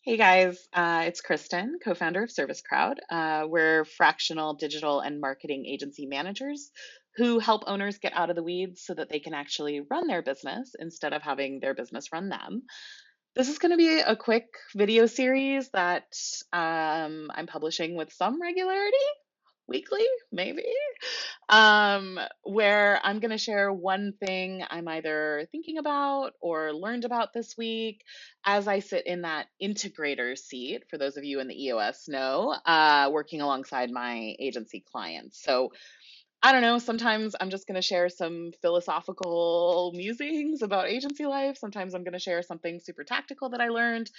Hey guys, it's Kristen, co-founder of Service Crowd. We're fractional digital and marketing agency managers who help owners get out of the weeds so that they can actually run their business instead of having their business run them. This is going to be a quick video series that I'm publishing with some regularity, weekly, maybe, where I'm going to share one thing I'm either thinking about or learned about this week as I sit in that integrator seat. For those of you in the EOS know, working alongside my agency clients. So I don't know, sometimes I'm just going to share some philosophical musings about agency life. Sometimes I'm going to share something super tactical that I learned.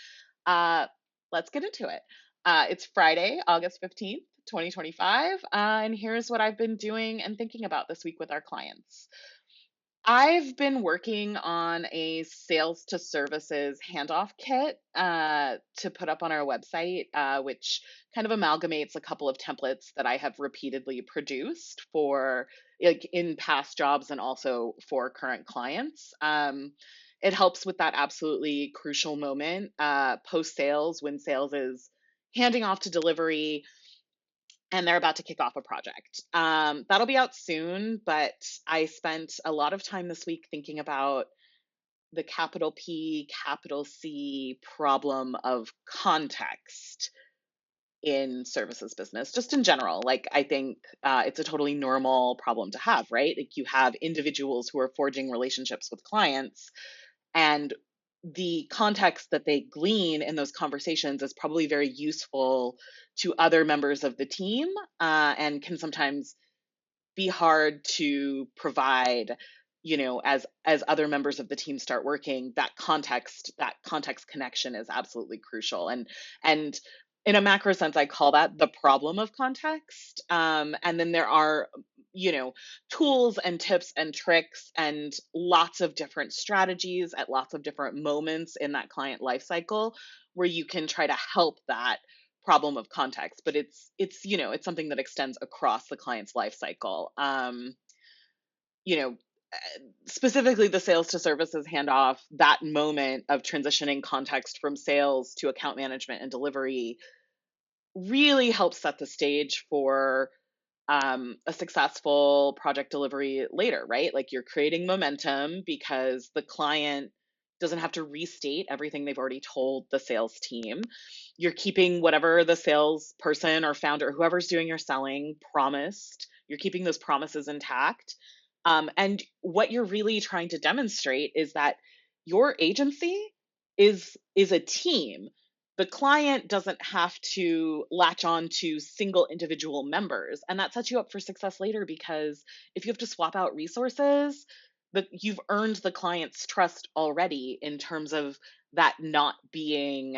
Uh, let's get into it. It's Friday, August 15th, 2025, and here's what I've been doing and thinking about this week with our clients. I've been working on a sales to services handoff kit to put up on our website, which kind of amalgamates a couple of templates that I have repeatedly produced for like in past jobs and also for current clients. It helps with that absolutely crucial moment post sales when sales is handing off to delivery and they're about to kick off a project. That'll be out soon, but I spent a lot of time this week thinking about the capital P, capital C problem of context in services business, just in general. Like, I think it's a totally normal problem to have, right? Like, you have individuals who are forging relationships with clients, and the context that they glean in those conversations is probably very useful to other members of the team and can sometimes be hard to provide, as other members of the team start working. That context connection is absolutely crucial. And in a macro sense, I call that the problem of context. And then there are, tools and tips and tricks and lots of different strategies at lots of different moments in that client life cycle where you can try to help that problem of context. But it's something that extends across the client's life cycle. You know Specifically the sales to services handoff, that moment of transitioning context from sales to account management and delivery really helps set the stage for a successful project delivery later, right? Like, you're creating momentum because the client doesn't have to restate everything they've already told the sales team. You're keeping whatever the salesperson or founder, whoever's doing your selling, promised. You're keeping those promises intact. And what you're really trying to demonstrate is that your agency is a team. The client doesn't have to latch on to single individual members, and that sets you up for success later, because if you have to swap out resources, you've earned the client's trust already in terms of that not being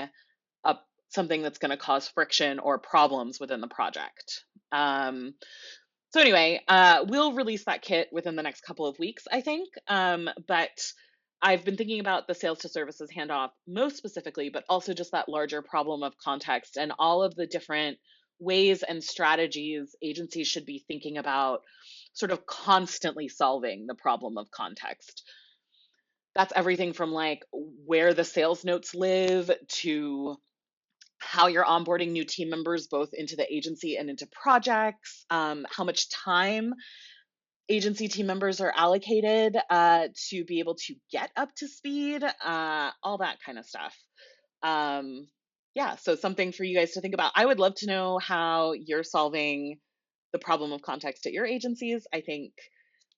a something that's going to cause friction or problems within the project. So anyway, we'll release that kit within the next couple of weeks, I think. But I've been thinking about the sales to services handoff most specifically, but also just that larger problem of context and all of the different ways and strategies agencies should be thinking about sort of constantly solving the problem of context. That's everything from like where the sales notes live to how you're onboarding new team members both into the agency and into projects, how much time agency team members are allocated to be able to get up to speed, all that kind of stuff. Yeah, so something for you guys to think about. I would love to know how you're solving the problem of context at your agencies. I think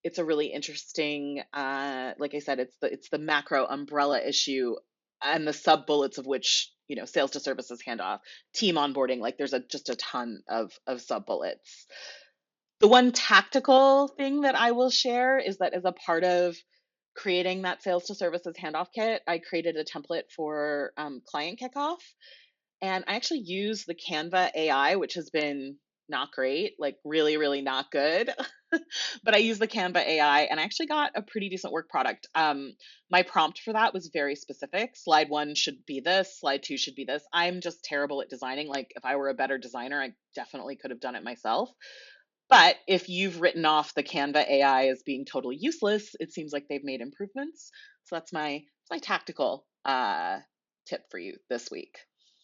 it's a really interesting, like I said, it's the macro umbrella issue and the sub bullets of which, sales to services handoff, team onboarding, like there's just a ton of sub bullets. The one tactical thing that I will share is that as a part of creating that sales to services handoff kit, I created a template for client kickoff. And I actually use the Canva AI, which has been not great, like really, really not good. But I use the Canva AI and I actually got a pretty decent work product. My prompt for that was very specific. Slide one should be this, slide two should be this. I'm just terrible at designing. Like, if I were a better designer, I definitely could have done it myself. But if you've written off the Canva AI as being totally useless, it seems like they've made improvements. So that's my tactical tip for you this week.